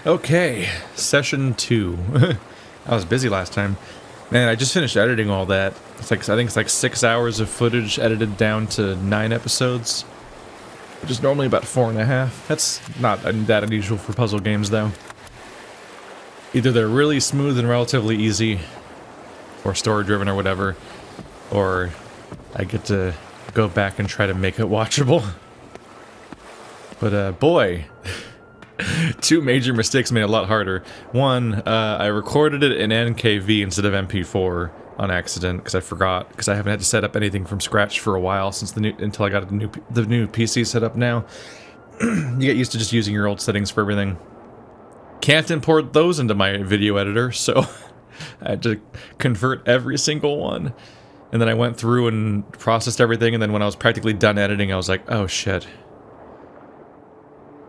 Okay, session 2. I was busy last time. Man, I just finished editing all that. It's like, I think it's like 6 hours of footage edited down to 9 episodes. Which is normally about 4.5. That's not that unusual for puzzle games, though. Either they're really smooth and relatively easy, or story-driven or whatever, or I get to go back and try to make it watchable. But, boy... Two major mistakes made it a lot harder. One, I recorded it in NKV instead of MP4 on accident because I forgot, because I haven't had to set up anything from scratch for a while since until I got the new PC set up now. You get used to just using your old settings for everything. Can't import those into my video editor, so I had to convert every single one. And then I went through and processed everything, and then when I was practically done editing, I was like, oh shit.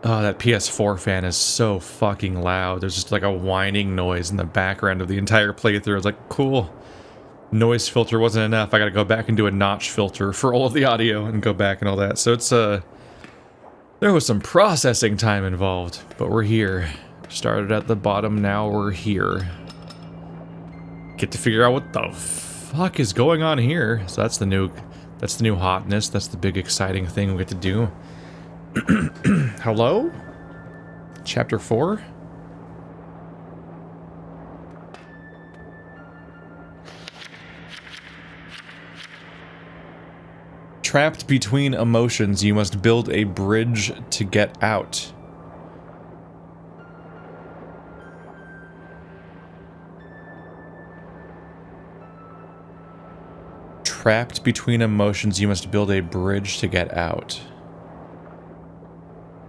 Oh, that PS4 fan is so fucking loud. There's just like a whining noise in the background of the entire playthrough. I was like, cool. Noise filter wasn't enough. I gotta go back and do a notch filter for all of the audio and go back and all that. So it's, there was some processing time involved, but we're here. Started at the bottom, now we're here. Get to figure out what the fuck is going on here. So that's the new hotness. That's the big exciting thing we get to do. Hello? Chapter 4? Trapped between emotions, you must build a bridge to get out. Trapped between emotions, you must build a bridge to get out.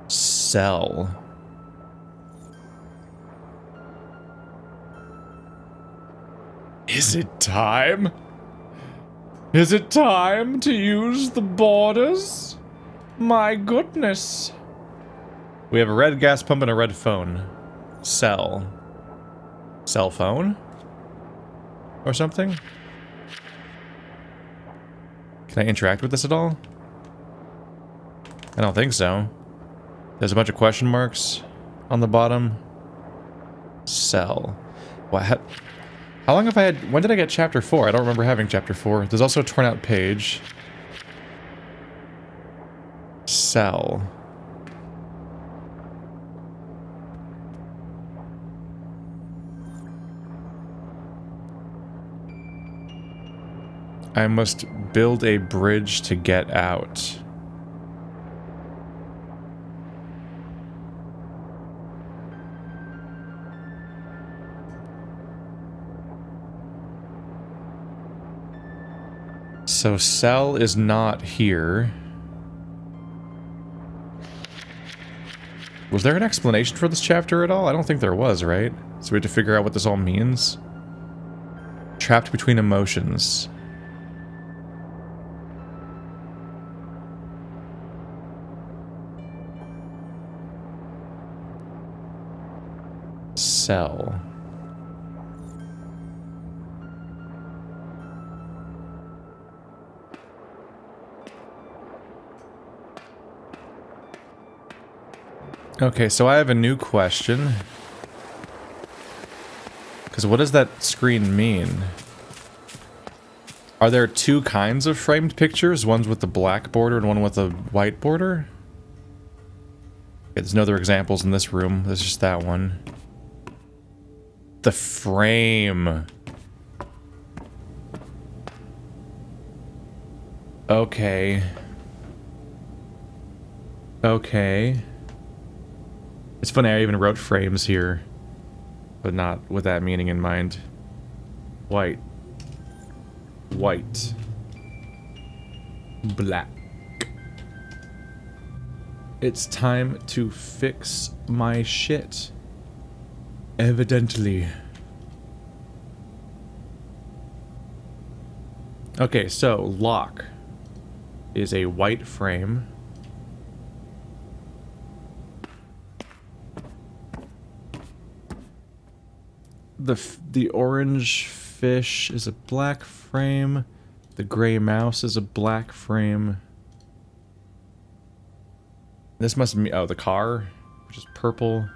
Sell. Is it time? Is it time to use the borders? My goodness. We have a red gas pump and a red phone. Sell. Cell phone? Or something? Can I interact with this at all? I don't think so. There's a bunch of question marks on the bottom. Sell. What? How long have I had... When did I get chapter 4? I don't remember having chapter 4. There's also a torn out page. Sell. I must build a bridge to get out. So Cell is not here. Was there an explanation for this chapter at all? I don't think there was, right? So we have to figure out what this all means. Trapped between emotions. Cell. Okay, so I have a new question. Because what does that screen mean? Are there two kinds of framed pictures? One's with the black border and one with a white border? Okay, there's no other examples in this room. There's just that one. The frame. Okay. Okay. It's funny, I even wrote frames here, but not with that meaning in mind. White. White. Black. It's time to fix my shit. Evidently. Okay, so lock is a white frame. The orange fish is a black frame. The gray mouse is a black frame. This must be, oh, the car, which is purple.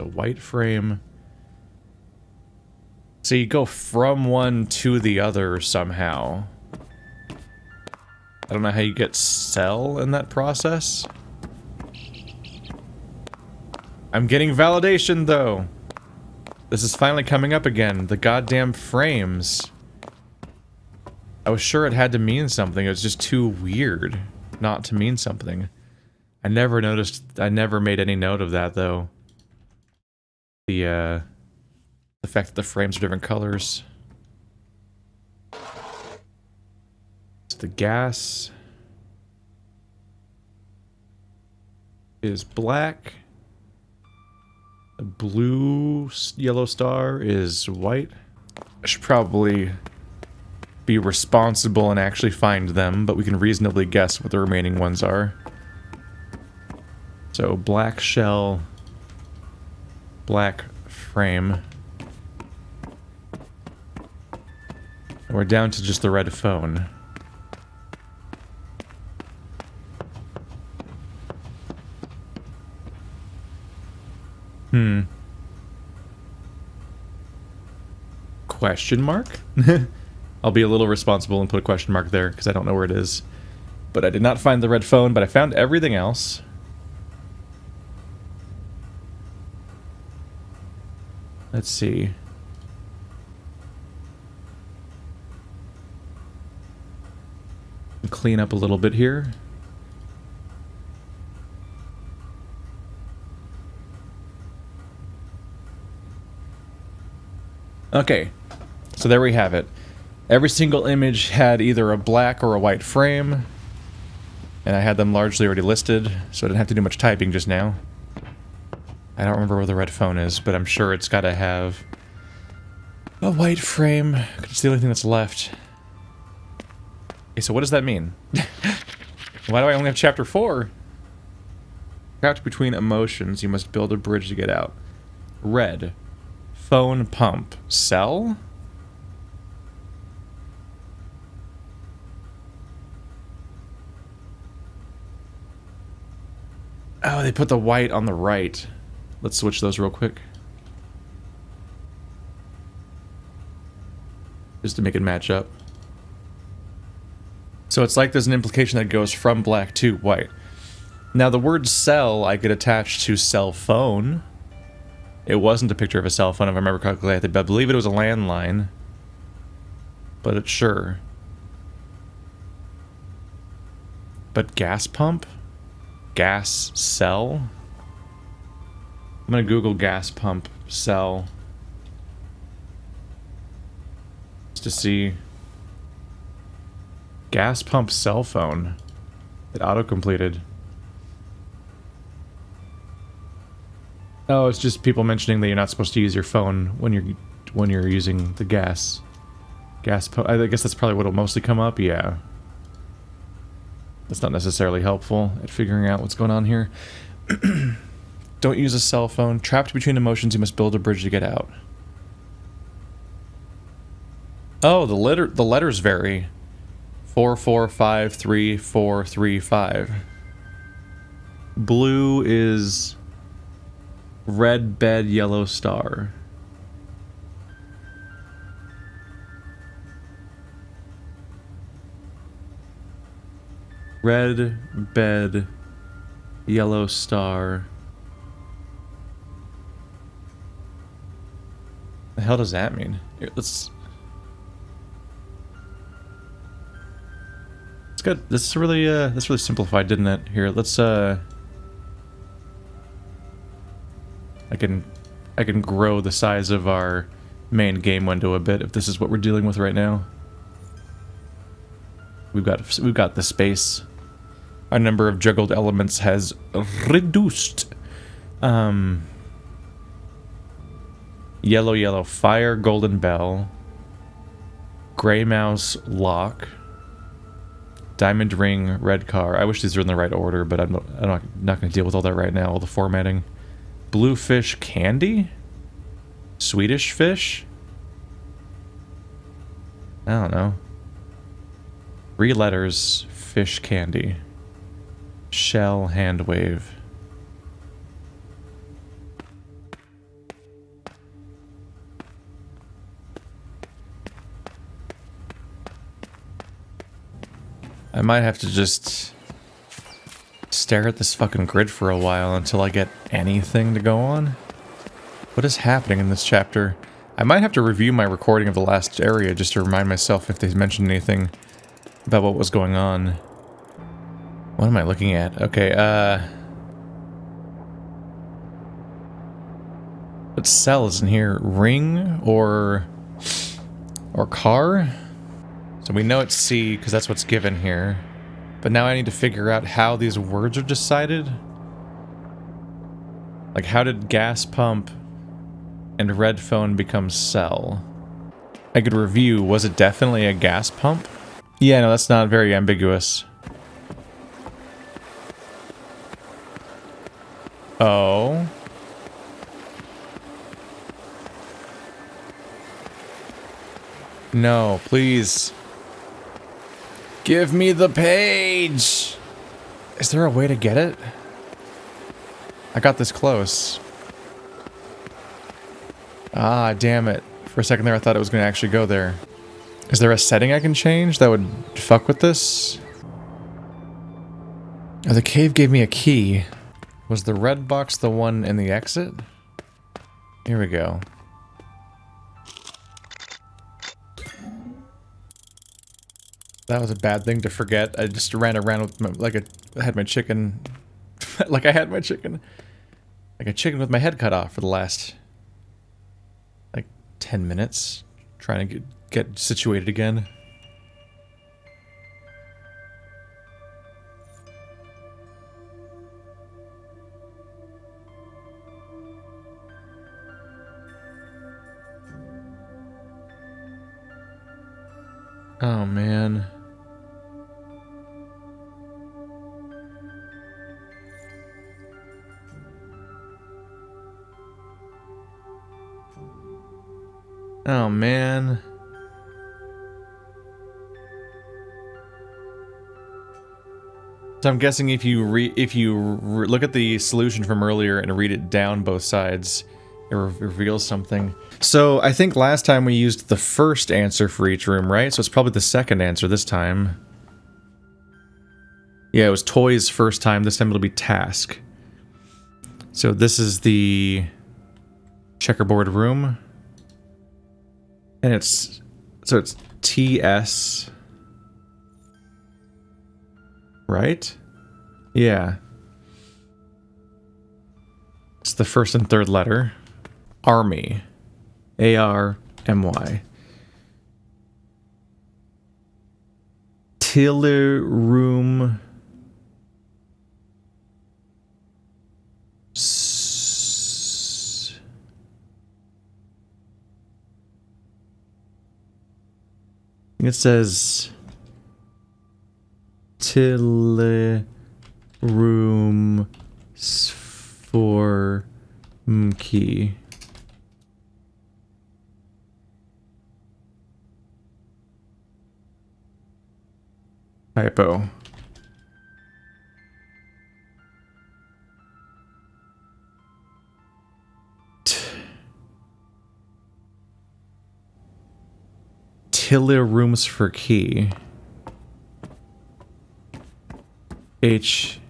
The white frame. So you go from one to the other somehow. I don't know how you get cell in that process. I'm getting validation, though. This is finally coming up again. The goddamn frames. I was sure it had to mean something. It was just too weird not to mean something. I never made any note of that, though. The fact that the frames are different colors. So the gas is black. The blue yellow star is white. I should probably be responsible and actually find them, but we can reasonably guess what the remaining ones are. So black shell, black frame. And we're down to just the red phone. Question mark? I'll be a little responsible and put a question mark there, because I don't know where it is. But I did not find the red phone, but I found everything else. Let's see. Clean up a little bit here. Okay, so there we have it. Every single image had either a black or a white frame, and I had them largely already listed, so I didn't have to do much typing just now. I don't remember where the red phone is, but I'm sure it's got to have a white frame. It's the only thing that's left. Okay, so what does that mean? Why do I only have chapter 4? Trapped between emotions, you must build a bridge to get out. Red. Phone pump. Cell? Oh, they put the white on the right. Let's switch those real quick. Just to make it match up. So it's like there's an implication that goes from black to white. Now the word cell I could attach to cell phone. It wasn't a picture of a cell phone if I remember correctly. I believe it was a landline. But it's sure. But gas pump? Gas cell? I'm gonna Google gas pump cell. Just to see. Gas pump cell phone. It auto-completed. Oh, it's just people mentioning that you're not supposed to use your phone when you're using the gas pump. I guess that's probably what'll mostly come up. Yeah. That's not necessarily helpful at figuring out what's going on here. Don't use a cell phone. Trapped between emotions, you must build a bridge to get out. Oh, the letters vary. 4 4 5 3 4 3 5. Blue is red bed yellow star. Red bed yellow star. The hell does that mean? Here, let's. It's good. This is really simplified, didn't it? Here, let's I can grow the size of our main game window a bit if this is what we're dealing with right now. We've got the space. Our number of juggled elements has reduced. Yellow fire, golden bell, gray mouse, lock, diamond ring, red car. I wish these were in the right order, but I'm not going to deal with all that right now. All the formatting. Blue fish candy? Swedish fish? I don't know. 3 letters, fish candy. Shell hand wave. I might have to just stare at this fucking grid for a while until I get anything to go on. What is happening in this chapter? I might have to review my recording of the last area just to remind myself if they mentioned anything about what was going on. What am I looking at? Okay, what cell is in here? Ring or car? So we know it's C because that's what's given here. But now I need to figure out how these words are decided. Like, how did gas pump and red phone become cell? I could review, was it definitely a gas pump? Yeah, no, that's not very ambiguous. Oh. No, please. Give me the page! Is there a way to get it? I got this close. Ah, damn it. For a second there I thought it was going to actually go there. Is there a setting I can change that would fuck with this? Oh, the cave gave me a key. Was the red box the one in the exit? Here we go. That was a bad thing to forget. I just ran around with my, I had my chicken. Like I had my chicken. Like a chicken with my head cut off for the last, like, 10 minutes. Trying to get situated again. Oh, man. Oh, man. So I'm guessing if you look at the solution from earlier and read it down both sides, it reveals something. So I think last time we used the first answer for each room, right? So it's probably the second answer this time. Yeah, it was toys first time. This time it'll be task. So this is the checkerboard room. And it's TS. Right? Yeah. It's the first and third letter. Army. A-R-M-Y. Tiller room. It says Tiller room for key. Typo. Tiller rooms for key. H-E-I-R.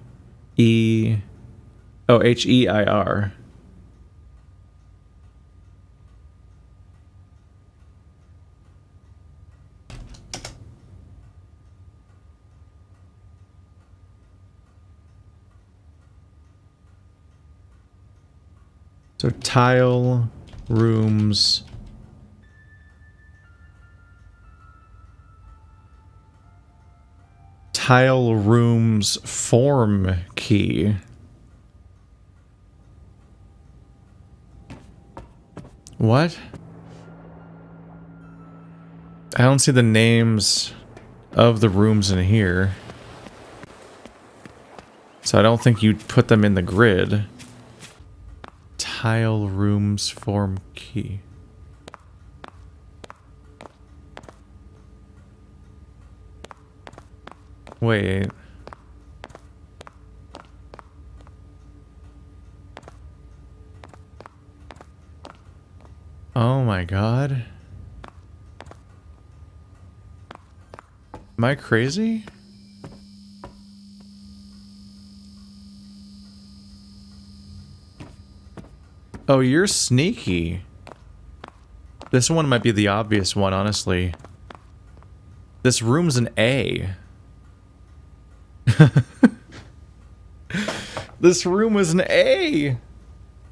So tile rooms. Tile rooms form key. What? I don't see the names of the rooms in here. So I don't think you'd put them in the grid. Tile rooms form key. Wait. Oh my god. Am I crazy? Oh, you're sneaky. This one might be the obvious one, honestly. This room's an A. This room is an A!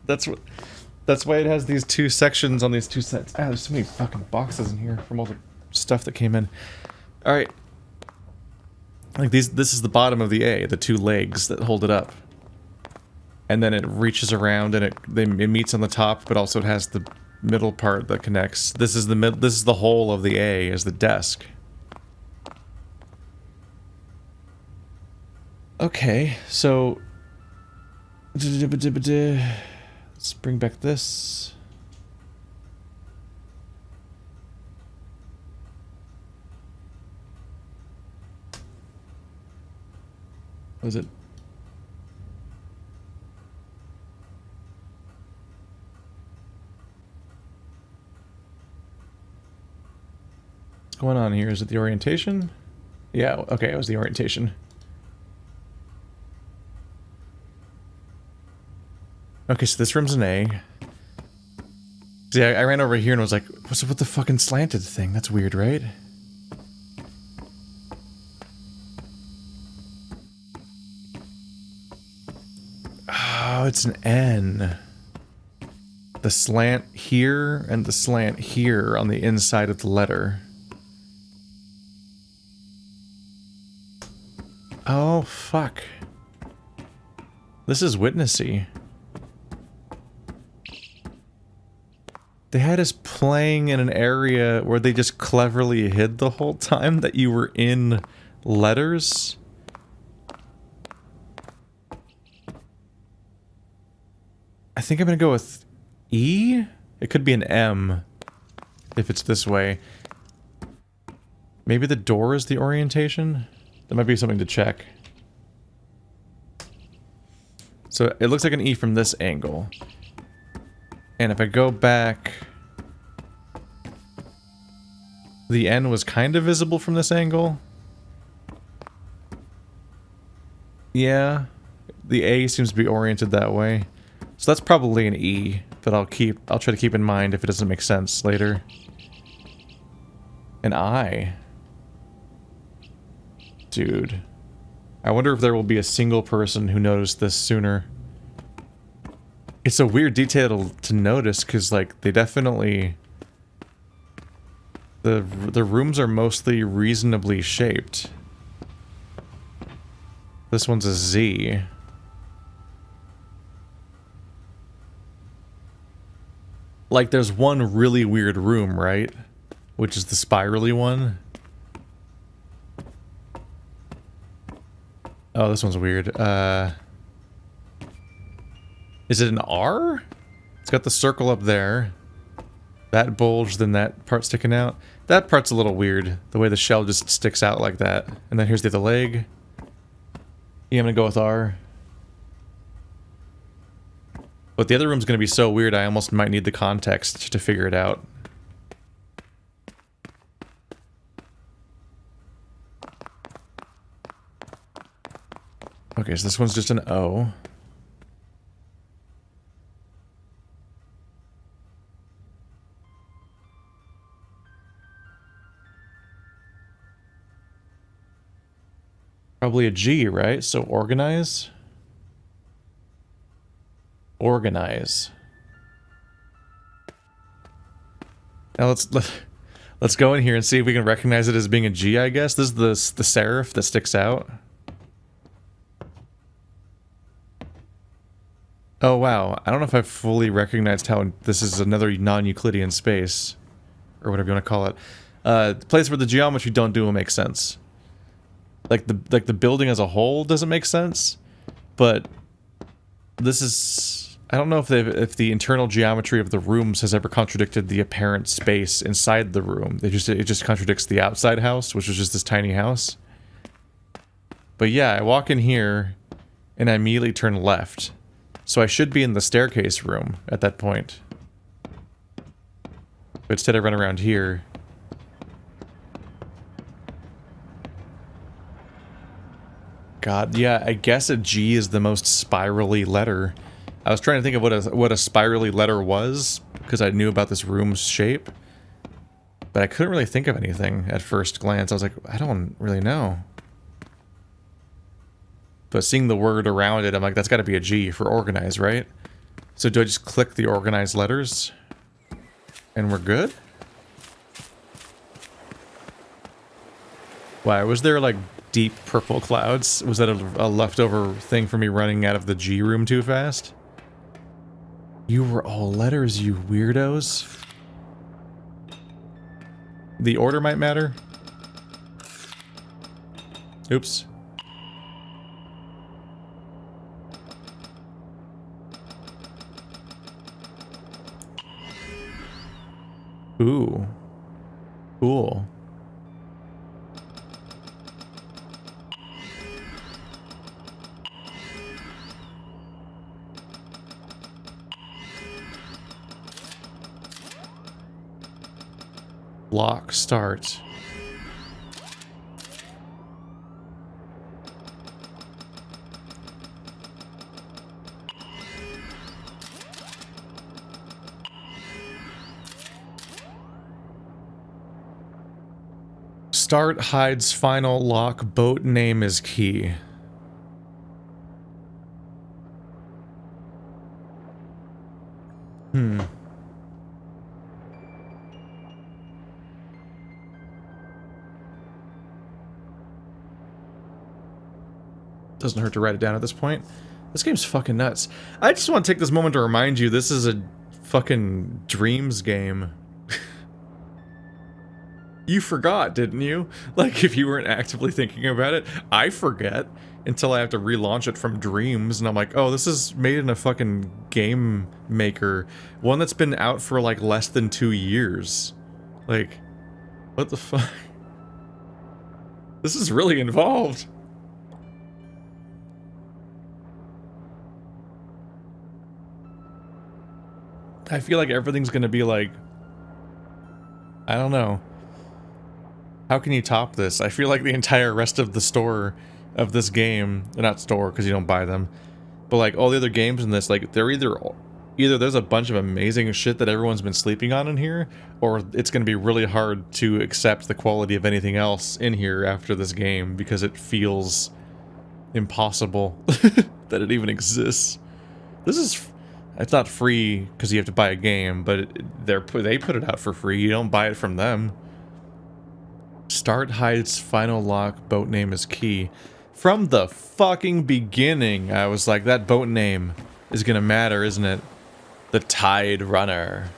That's why it has these two sections on these two sets. Ah, there's so many fucking boxes in here from all the stuff that came in. Alright. Like this is the bottom of the A, the two legs that hold it up. And then it reaches around and it meets on the top, but also it has the middle part that connects. This is the whole of the A, is the desk. Okay, so let's bring back this. Was it? What's going on here? Is it the orientation? Yeah, okay, it was the orientation. Okay, so this room's an A. See, I ran over here and was like, what's up with the fucking slanted thing? That's weird, right? Oh, it's an N. The slant here and the slant here on the inside of the letter. Oh, fuck. This is witnessy. They had us playing in an area where they just cleverly hid the whole time that you were in letters. I think I'm gonna go with E? It could be an M if it's this way. Maybe the door is the orientation? That might be something to check. So it looks like an E from this angle. And if I go back, the N was kind of visible from this angle. Yeah, the A seems to be oriented that way. So that's probably an E, but I'll try to keep in mind if it doesn't make sense later. An I. Dude. I wonder if there will be a single person who noticed this sooner. It's a weird detail to notice, because, like, they definitely... The rooms are mostly reasonably shaped. This one's a Z. Like, there's one really weird room, right? Which is the spirally one. Oh, this one's weird. Is it an R? It's got the circle up there. That bulge, then that part sticking out. That part's a little weird. The way the shell just sticks out like that. And then here's the other leg. Yeah, I'm gonna go with R. But the other room's gonna be so weird, I almost might need the context to figure it out. Okay, so this one's just an O. Probably a G, right? So organize. Organize. Now let's go in here and see if we can recognize it as being a G, I guess. This is the serif that sticks out. Oh wow, I don't know if I've fully recognized how this is another non-Euclidean space. Or whatever you want to call it. The place where the geometry don't do will make sense. Like the building as a whole doesn't make sense, but this is... I don't know if the internal geometry of the rooms has ever contradicted the apparent space inside the room. It just contradicts the outside house, which was just this tiny house. But yeah, I walk in here, and I immediately turn left. So I should be in the staircase room at that point. But instead I run around here. God, yeah, I guess a G is the most spirally letter. I was trying to think of what a spirally letter was, because I knew about this room's shape. But I couldn't really think of anything at first glance. I was like, I don't really know. But seeing the word around it, I'm like, that's got to be a G for organize, right? So do I just click the organized letters? And we're good? Why, was there like deep purple clouds? Was that a leftover thing for me running out of the G room too fast? You were all letters, you weirdos. The order might matter. Oops. Ooh. Cool. Lock start. Start hides final lock, boat name is key. Doesn't hurt to write it down at this point. This game's fucking nuts. I just want to take this moment to remind you this is a fucking Dreams game. You forgot, didn't you? Like, if you weren't actively thinking about it, I forget until I have to relaunch it from Dreams, and I'm like, oh, this is made in a fucking game maker. One that's been out for, like, less than 2 years. Like, what the fuck? This is really involved. I feel like everything's gonna be like, I don't know. How can you top this? I feel like the entire rest of the store of this game, not store because you don't buy them, but like all the other games in this, like they're either there's a bunch of amazing shit that everyone's been sleeping on in here, or it's going to be really hard to accept the quality of anything else in here after this game because it feels impossible that it even exists. It's not free because you have to buy a game, but they put it out for free. You don't buy it from them. Start hides final lock, boat name is key. From the fucking beginning, I was like, that boat name is gonna matter, isn't it? The Tide Runner.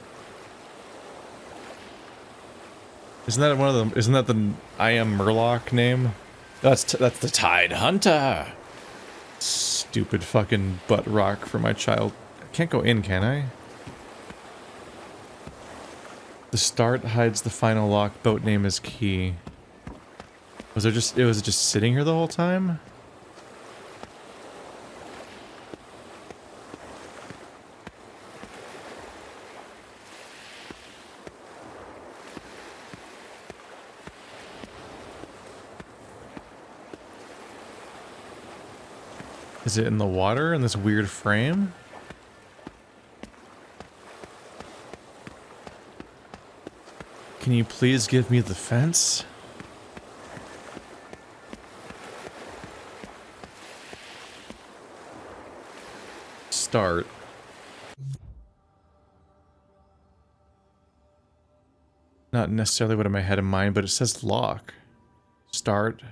Isn't that one of them? Isn't that the I Am Murloc name? That's the Tide Hunter. Stupid fucking butt rock for my child. I can't go in, can I? The start hides the final lock, boat name is key. Was it just sitting here the whole time? Is it in the water in this weird frame? Can you please give me the fence? Start. Not necessarily what I had in mind, but it says lock. Start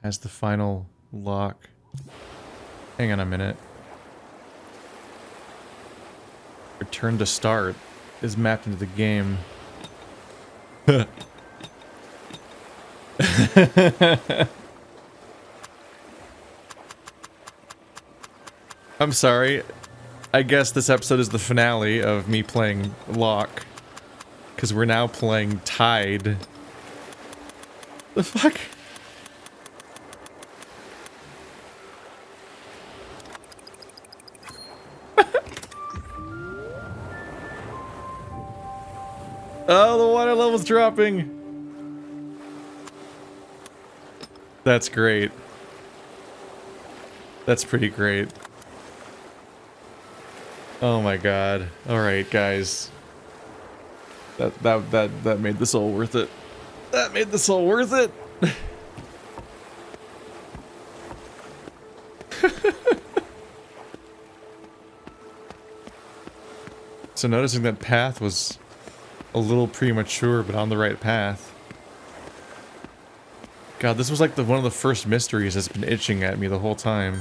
has the final lock. Hang on a minute. Return to start is mapped into the game. I'm sorry. I guess this episode is the finale of me playing Lock. Because we're now playing Tide. The fuck? Oh, the water level's dropping. That's great. That's pretty great. Oh my god. Alright, guys. That made this all worth it. That made this all worth it! So noticing that path was a little premature, but on the right path. God, this was like one of the first mysteries that's been itching at me the whole time.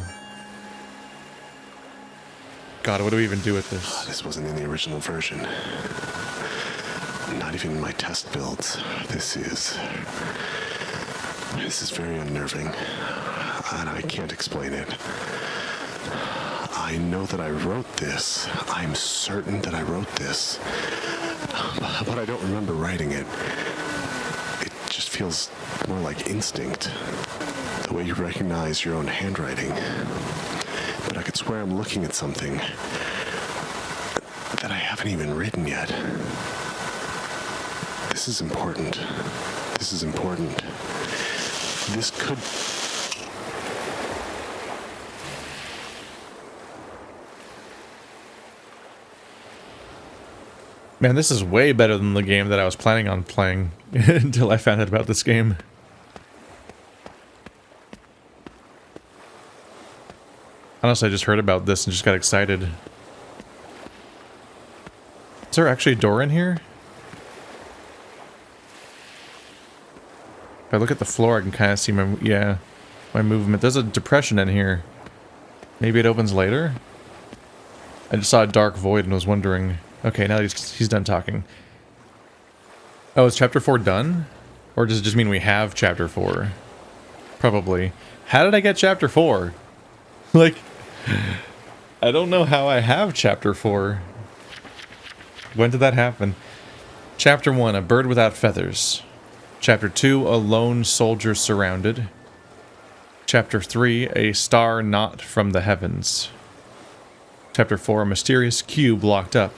God, what do we even do with this? This wasn't in the original version. Not even in my test builds. This is very unnerving, and I can't explain it. I know that I wrote this. I'm certain that I wrote this, but I don't remember writing it. It just feels more like instinct, the way you recognize your own handwriting. But I could swear I'm looking at something that I haven't even written yet. This is important. This is important. This could... Man, this is way better than the game that I was planning on playing until I found out about this game. Honestly, I just heard about this and just got excited. Is there actually a door in here? If I look at the floor, I can kind of see my movement. There's a depression in here. Maybe it opens later? I just saw a dark void and was wondering... Okay, now he's done talking. Oh, is chapter 4 done? Or does it just mean we have chapter 4? Probably. How did I get chapter 4? Like, I don't know how I have chapter 4. When did that happen? Chapter 1, a bird without feathers. Chapter 2, a lone soldier surrounded. Chapter 3, a star not from the heavens. Chapter 4, a mysterious cube locked up.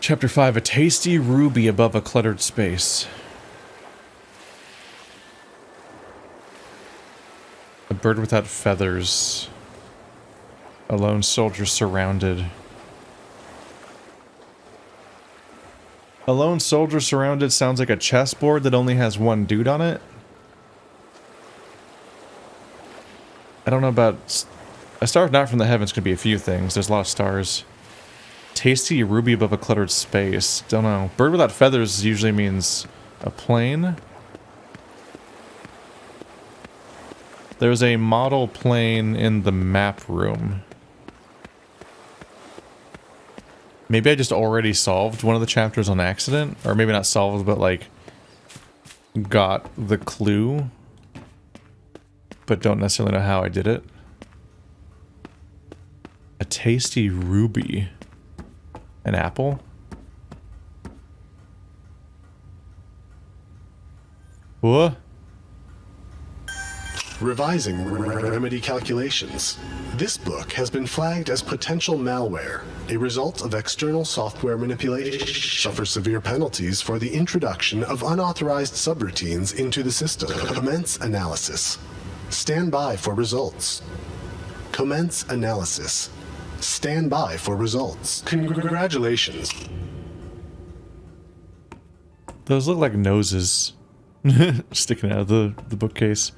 Chapter 5, a tasty ruby above a cluttered space. A bird without feathers. A lone soldier surrounded. A lone soldier surrounded sounds like a chessboard that only has one dude on it. I don't know about... A star not from the heavens could be a few things. There's a lot of stars. Tasty ruby above a cluttered space. Don't know. Bird without feathers usually means a plane. There's a model plane in the map room. Maybe I just already solved one of the chapters on accident. Or maybe not solved, but like... got the clue. But don't necessarily know how I did it. A tasty ruby. An apple? What? Revising remedy calculations. This book has been flagged as potential malware, a result of external software manipulation. Suffers severe penalties for the introduction of unauthorized subroutines into the system. Commence analysis. Stand by for results. Commence analysis. Stand by for results. Congratulations. Those look like noses sticking out of the bookcase.